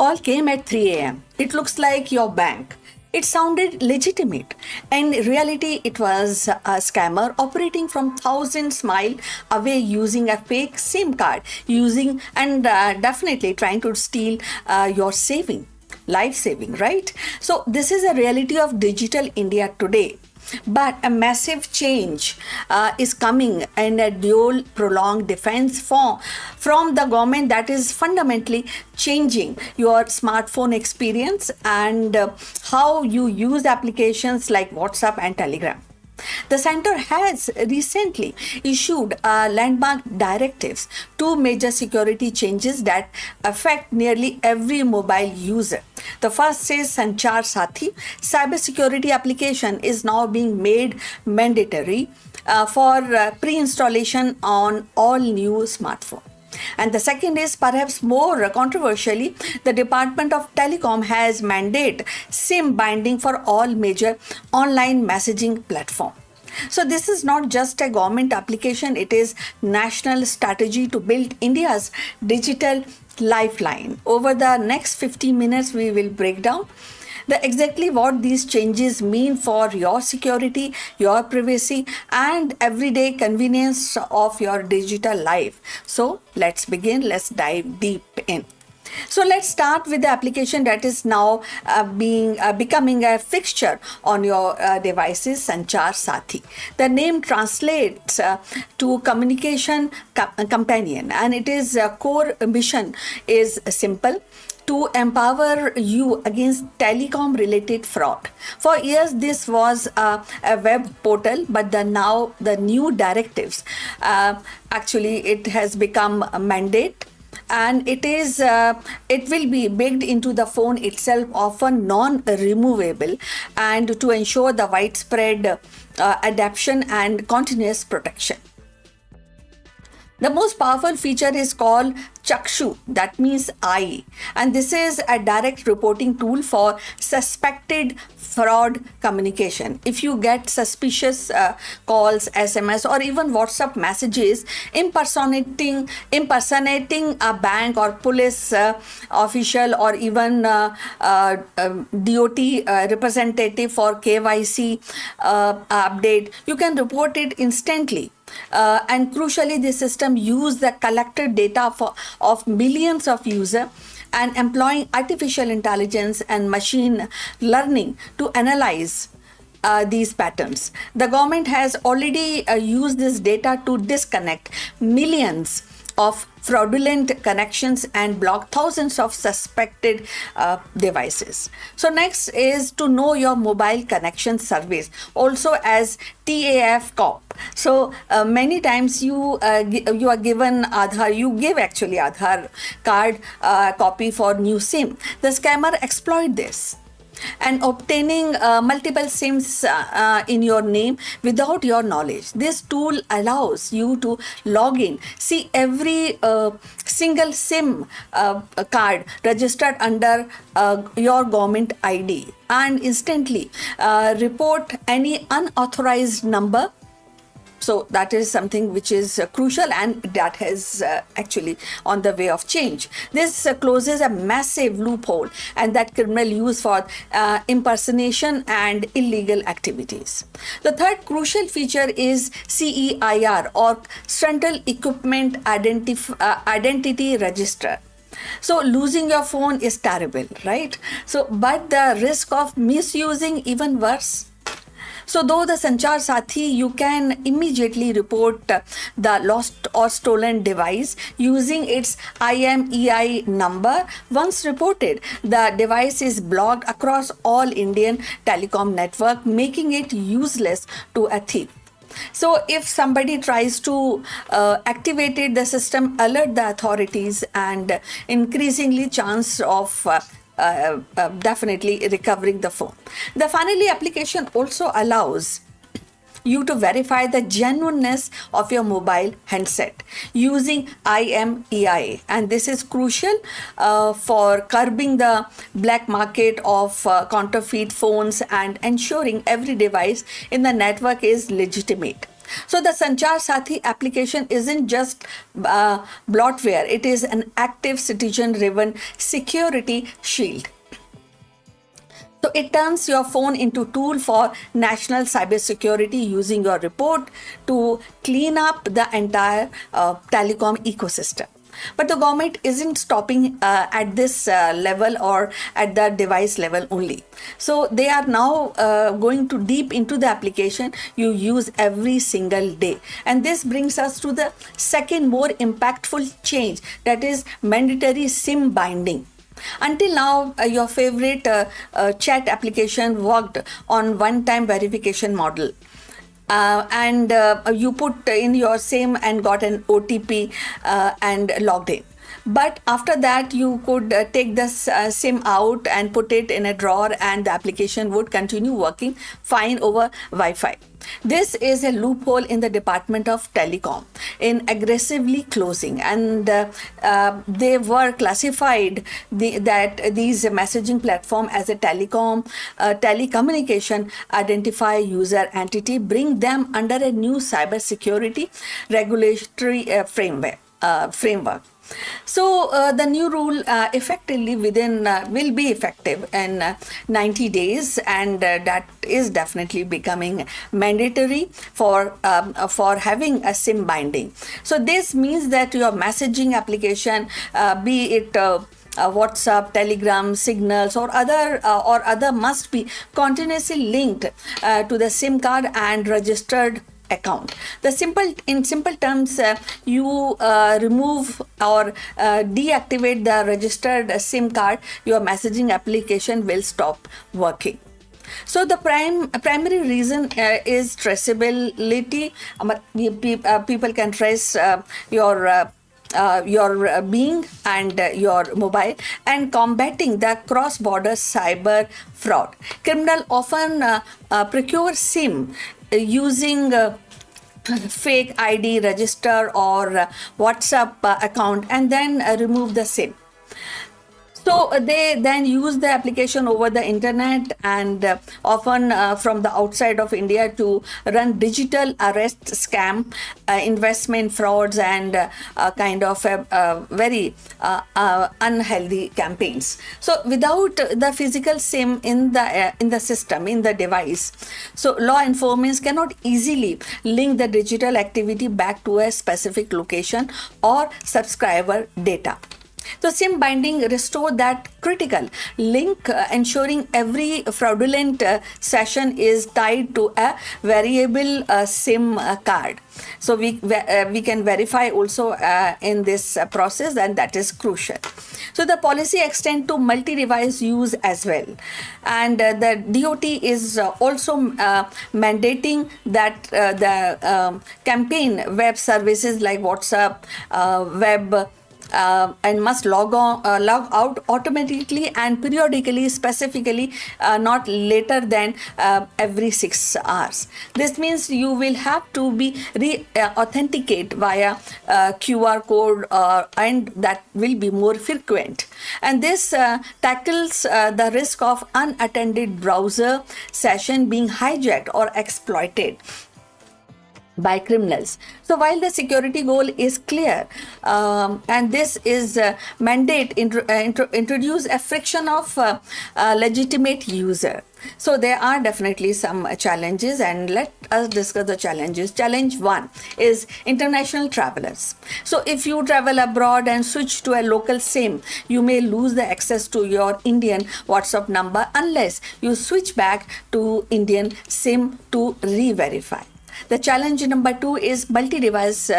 call came at 3 a.m. It looks like your bank. It sounded legitimate. In reality, it was a scammer operating from thousands miles away using a fake SIM card, definitely trying to steal your life saving, right? So this is a reality of digital India today. But a massive change is coming in a dual prolonged defense from the government that is fundamentally changing your smartphone experience and how you use applications like WhatsApp and Telegram. The center has recently issued landmark directives, two major security changes that affect nearly every mobile user. The first is Sanchar Saathi. CyberSecurity application is now being made mandatory for pre-installation on all new smartphones. And the second is perhaps more controversially, the Department of Telecom has mandate SIM binding for all major online messaging platforms. So this is not just a government application, it is national strategy to build India's digital lifeline. Over the next 50 minutes, we will break down exactly what these changes mean for your security, your privacy, and everyday convenience of your digital life. So let's begin. Let's dive deep in. So let's start with the application that is now becoming a fixture on your devices, Sanchar Saathi. The name translates to communication companion, and it is core mission is simple: to empower you against telecom related fraud. For years this was a web portal, but now the new directives actually it has become a mandate, and it will be baked into the phone itself, often non-removable, and to ensure the widespread adoption and continuous protection. The most powerful feature is called Chakshu, that means eye, and this is a direct reporting tool for suspected fraud communication. If you get suspicious calls, SMS, or even WhatsApp messages impersonating a bank or police official, or even DOT representative for KYC update, you can report it instantly. And crucially, the system use the collected data of millions of users and employing artificial intelligence and machine learning to analyze these patterns. The government has already used this data to disconnect millions of fraudulent connections and block thousands of suspected devices. So next is to know your mobile connection service, also as TAF COP. So many times you are given Aadhaar, you give actually Aadhaar card copy for new SIM. The scammer exploit this and obtaining multiple SIMs in your name without your knowledge. This tool allows you to log in, see every single SIM card registered under your government ID, and instantly report any unauthorized number. So that is something which is crucial, and that has actually on the way of change. This closes a massive loophole and that criminal use for impersonation and illegal activities. The third crucial feature is CEIR, or Central Equipment Identity Register. So losing your phone is terrible, right? So, but the risk of misusing even worse. So though the Sanchar Saathi, you can immediately report the lost or stolen device using its IMEI number. Once reported, the device is blocked across all Indian telecom network, making it useless to a thief. So if somebody tries to activate it, the system alert the authorities, and increasingly chance of definitely recovering the phone. The finally application also allows you to verify the genuineness of your mobile handset using IMEI, and this is crucial for curbing the black market of counterfeit phones and ensuring every device in the network is legitimate. So the Sanchar Saathi application isn't just bloatware, it is an active citizen-driven security shield. So it turns your phone into a tool for national cybersecurity, using your report to clean up the entire telecom ecosystem. But the government isn't stopping at this level or at the device level only. So they are now going to deep into the application you use every single day. And this brings us to the second more impactful change, that is mandatory SIM binding. Until now, your favorite chat application worked on one-time verification model. And you put in your SIM and got an OTP and logged in. But after that, you could take the SIM out and put it in a drawer, and the application would continue working fine over Wi-Fi. This is a loophole in the Department of Telecom in aggressively closing, and they were classified that these messaging platform as a telecommunication identify user entity, bring them under a new cybersecurity regulatory framework. So the new rule effectively will be effective in 90 days, and that is definitely becoming mandatory for having a SIM binding. So this means that your messaging application, be it WhatsApp, Telegram, Signals, or other must be continuously linked to the SIM card and registered account. In simple terms, you remove or deactivate the registered SIM card, your messaging application will stop working. So the primary reason is traceability. People can trace your being and your mobile, and combating the cross-border cyber fraud. Criminal often procure SIM using fake ID, register or WhatsApp account, and then remove the SIM. So they then use the application over the internet, and often from the outside of India, to run digital arrest scam, investment frauds, and kind of very unhealthy campaigns. So without the physical SIM in the system, in the device, so law enforcement cannot easily link the digital activity back to a specific location or subscriber data. So SIM binding restore that critical link, ensuring every fraudulent session is tied to a variable SIM card. So we can verify also in this process, and that is crucial. So the policy extend to multi-device use as well, and the DOT is also mandating that the campaign web services like WhatsApp, web and must log out automatically and periodically, specifically not later than every 6 hours. This means you will have to be authenticate via QR code, and that will be more frequent. And this tackles the risk of unattended browser session being hijacked or exploited by criminals. So while the security goal is clear, and this is mandate introduce a friction of legitimate user. So there are definitely some challenges, and let us discuss the challenges. Challenge 1 is international travelers. So if you travel abroad and switch to a local SIM, you may lose the access to your Indian WhatsApp number unless you switch back to Indian SIM to re-verify. The challenge number 2 is multi-device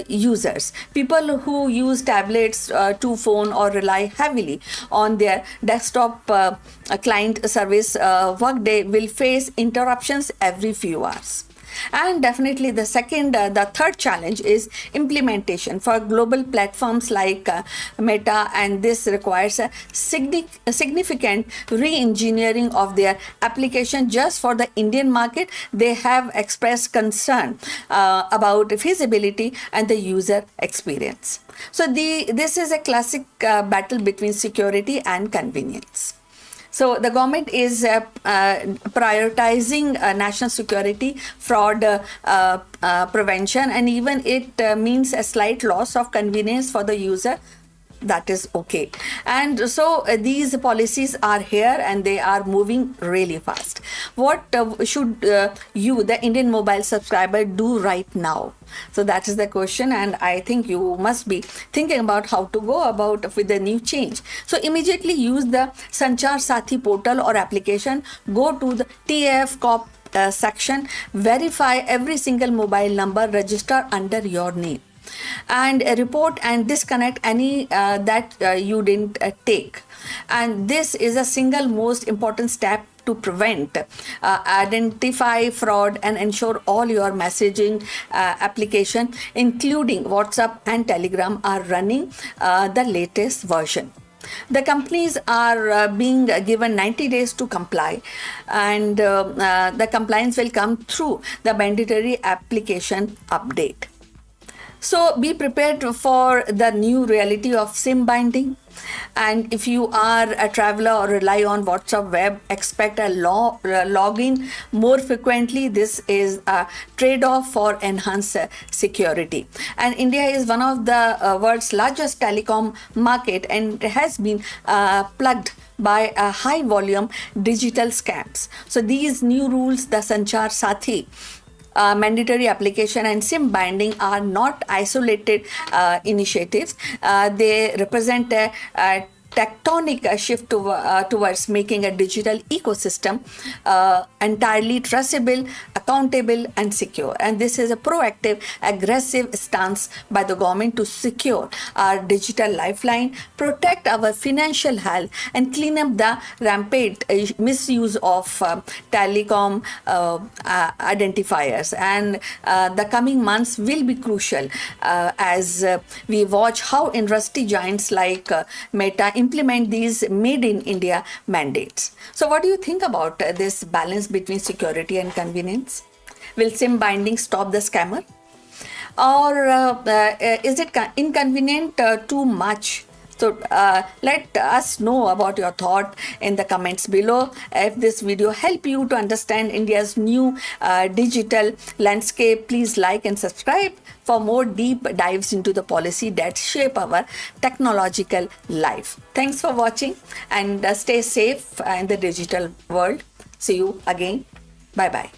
users. People who use tablets to phone or rely heavily on their desktop client service workday will face interruptions every few hours. And definitely the third challenge is implementation for global platforms like Meta, and this requires a significant re-engineering of their application just for the Indian market. They have expressed concern about feasibility and the user experience. So this is a classic battle between security and convenience. So the government is prioritizing national security, fraud prevention, and even it means a slight loss of convenience for the user. That is okay. And so these policies are here and they are moving really fast. What should you, the Indian mobile subscriber, do right now? So that is the question, and I think you must be thinking about how to go about with the new change. So immediately use the Sanchar Saathi portal or application. Go to the TAF Corp section, verify every single mobile number, register under your name, and report and disconnect any that you didn't take. And this is a single most important step to prevent, identify fraud, and ensure all your messaging application, including WhatsApp and Telegram, are running the latest version. The companies are being given 90 days to comply, and the compliance will come through the mandatory application update. So be prepared for the new reality of SIM binding. And if you are a traveler or rely on WhatsApp web, expect a login more frequently. This is a trade-off for enhanced security. And India is one of the world's largest telecom market, and it has been plugged by a high volume digital scams. So these new rules, the Sanchar Saathi mandatory application and SIM binding, are not isolated initiatives. They represent a tectonic shift towards making a digital ecosystem entirely traceable, accountable, and secure. And this is a proactive, aggressive stance by the government to secure our digital lifeline, protect our financial health, and clean up the rampant misuse of telecom identifiers. And the coming months will be crucial as we watch how industry giants like Meta implement these made in India mandates. So what do you think about this balance between security and convenience? Will SIM binding stop the scammer? Or is it inconvenient too much? So let us know about your thought in the comments below. If this video helped you to understand India's new digital landscape, please like and subscribe for more deep dives into the policy that shape our technological life. Thanks for watching, and stay safe in the digital world. See you again. Bye-bye.